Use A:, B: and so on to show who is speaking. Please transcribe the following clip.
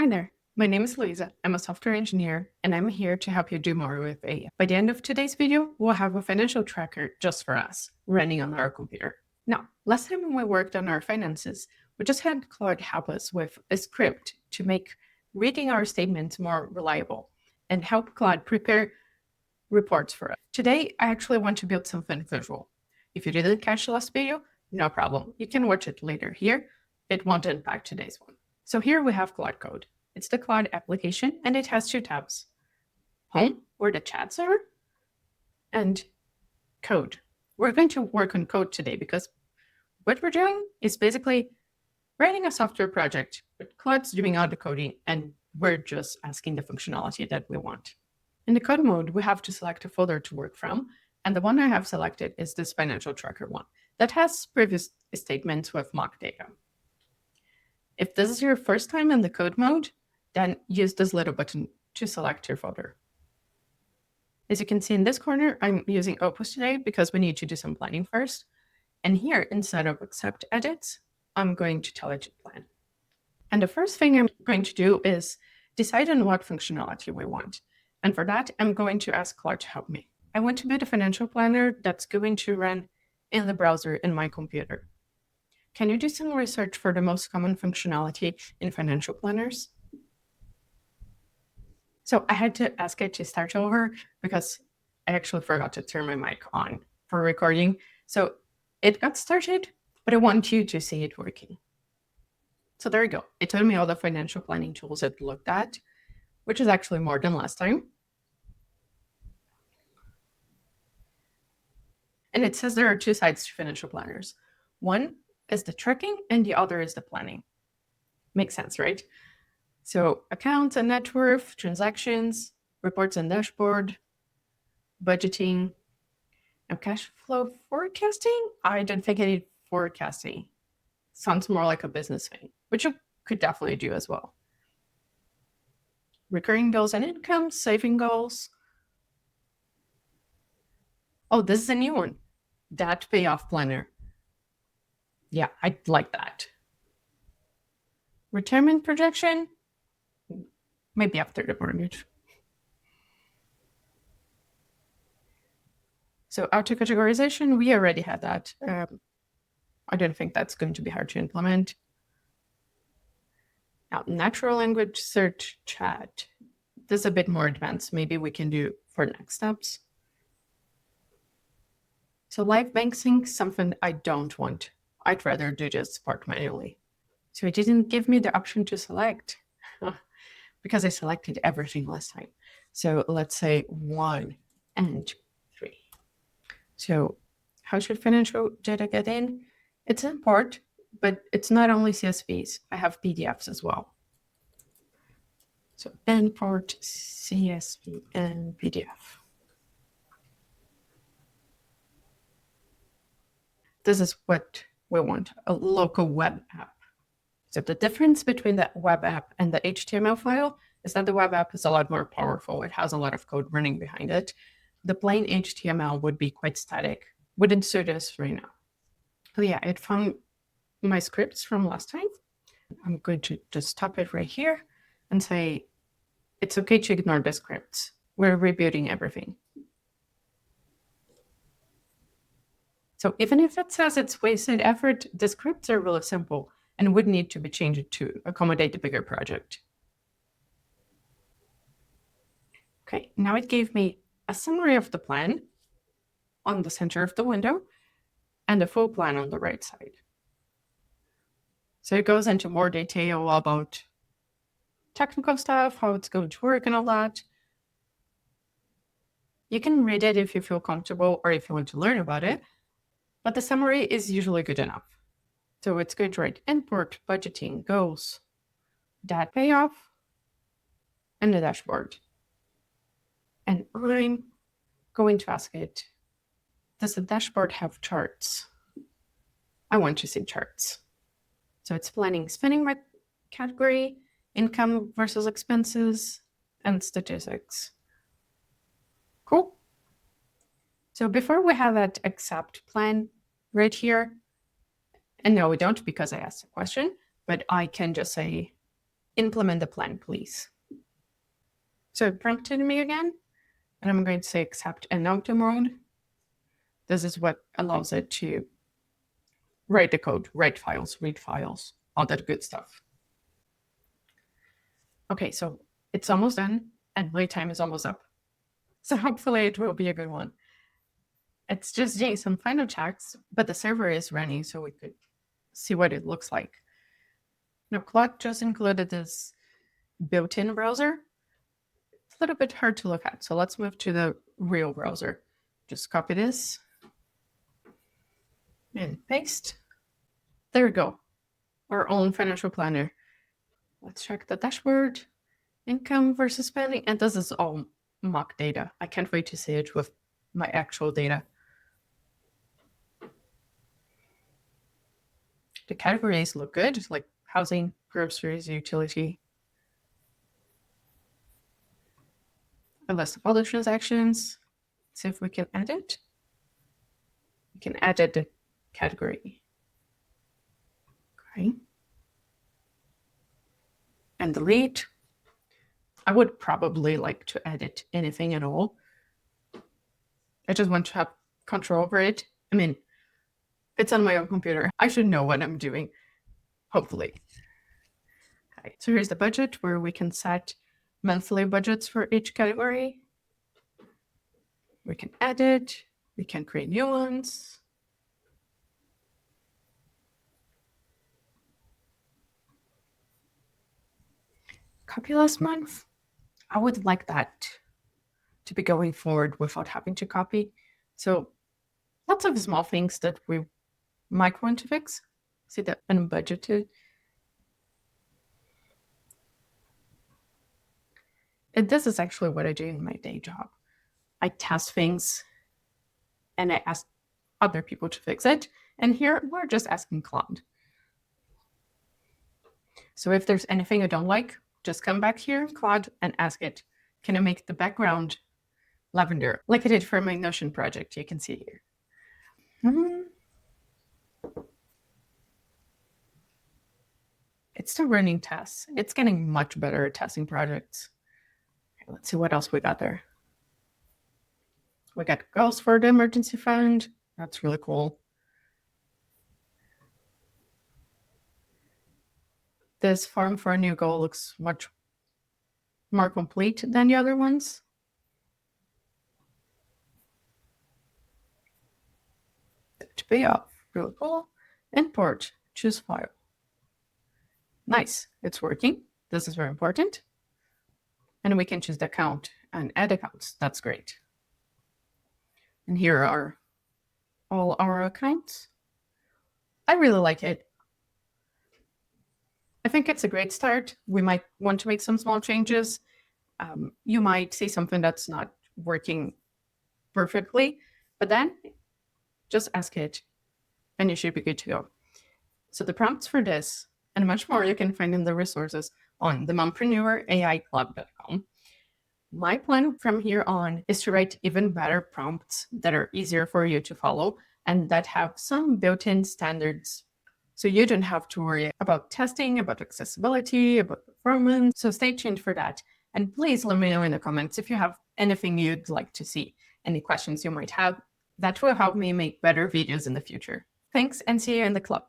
A: Hi there. My name is Louisa. I'm a software engineer, and I'm here to help you do more with AI. By the end of today's video, we'll have a financial tracker just for us, running on our computer. Now, last time when we worked on our finances, we just had Claude help us with a script to make reading our statements more reliable and help Claude prepare reports for us. Today, I actually want to build something visual. If you didn't catch the last video, no problem. You can watch it later here. It won't impact today's one. So here we have Claude Code. It's the Claude application, and it has two tabs. Home, where the chats are, and Code. We're going to work on code today because what we're doing is basically writing a software project, but Claude's doing all the coding, and we're just asking the functionality that we want. In the code mode, we have to select a folder to work from, and the one I have selected is this financial tracker one that has previous statements with mock data. If this is your first time in the code mode, then use this little button to select your folder. As you can see in this corner, I'm using Opus today because we need to do some planning first. And here, instead of accept edits, I'm going to tell it to plan. And the first thing I'm going to do is decide on what functionality we want. And for that, I'm going to ask Claude to help me. I want to build a financial planner that's going to run in the browser in my computer. Can you do some research for the most common functionality in financial planners? So I had to ask it to start over because I actually forgot to turn my mic on for recording. So it got started, but I want you to see it working. So there you go. It told me all the financial planning tools it looked at, which is actually more than last time. And it says there are two sides to financial planners. One is the tracking and the other is the planning. Makes sense, right? So accounts and net worth, transactions, reports and dashboard, budgeting, and cash flow forecasting. I don't think I need forecasting. Sounds more like a business thing, which you could definitely do as well. Recurring bills and income, saving goals. Oh, this is a new one. That payoff planner. Yeah, I like that. Retirement projection. Maybe after the mortgage. So auto categorization, we already had that. I don't think that's going to be hard to implement. Now, natural language search chat. This is a bit more advanced. Maybe we can do for next steps. So live bank sync, something I don't want. I'd rather do this part manually. So it didn't give me the option to select because I selected everything last time. So let's say 1 and 3. So how should financial data get in? It's import, but it's not only CSVs. I have PDFs as well. So import CSV and PDF. This is what we want, a local web app. So the difference between the web app and the HTML file is that the web app is a lot more powerful. It has a lot of code running behind it. The plain HTML would be quite static. Wouldn't suit us right now. So yeah, it found my scripts from last time. I'm going to just stop it right here and say, it's okay to ignore the scripts. We're rebuilding everything. So even if it says it's wasted effort, the scripts are really simple and would need to be changed to accommodate the bigger project. Okay, now it gave me a summary of the plan on the center of the window and a full plan on the right side. So it goes into more detail about technical stuff, how it's going to work and all that. You can read it if you feel comfortable or if you want to learn about it, but the summary is usually good enough. So it's going to write import, budgeting, goals, that payoff, and the dashboard. And I'm going to ask it, does the dashboard have charts? I want to see charts. So it's planning spending by category, income versus expenses, and statistics. Cool. So before we have that accept plan right here, and no, we don't because I asked a question, but I can just say implement the plan, please. So it prompted me again, and I'm going to say accept and auto mode. This is what allows it to write the code, write files, read files, all that good stuff. Okay, so it's almost done, and my time is almost up. So hopefully it will be a good one. It's just doing some final checks, but the server is running, so we could see what it looks like. Now, Claude just included this built-in browser. It's a little bit hard to look at, so let's move to the real browser. Just copy this and paste. There we go. Our own financial planner. Let's check the dashboard. Income versus spending. And this is all mock data. I can't wait to see it with my actual data. The categories look good, like housing, groceries, utility. A list of all the transactions. See if we can edit. We can edit the category. Okay. And delete. I would probably like to edit anything at all. I just want to have control over it. I mean, it's on my own computer. I should know what I'm doing, hopefully. Okay. So here's the budget where we can set monthly budgets for each category. We can edit. We can create new ones. Copy last month. I would like that to be going forward without having to copy. So lots of small things that we might want to fix. See that unbudgeted. And this is actually what I do in my day job. I test things and I ask other people to fix it. And here we're just asking Claude. So if there's anything I don't like, just come back here, Claude, and ask it, can I make the background lavender? Like I did for my Notion project, you can see here. It's still running tests. It's getting much better at testing projects. Okay, let's see what else we got there. We got goals for the emergency fund. That's really cool. This form for a new goal looks much more complete than the other ones. To payoff, really cool. Import, choose file. Nice, it's working. This is very important. And we can choose the account and add accounts. That's great. And here are all our accounts. I really like it. I think it's a great start. We might want to make some small changes. You might see something that's not working perfectly, but then just ask it and you should be good to go. So the prompts for this and much more you can find in the resources on the mompreneur.ai-club.com. My plan from here on is to write even better prompts that are easier for you to follow and that have some built-in standards. So you don't have to worry about testing, about accessibility, about performance. So stay tuned for that. And please let me know in the comments if you have anything you'd like to see, any questions you might have. That will help me make better videos in the future. Thanks and see you in the club.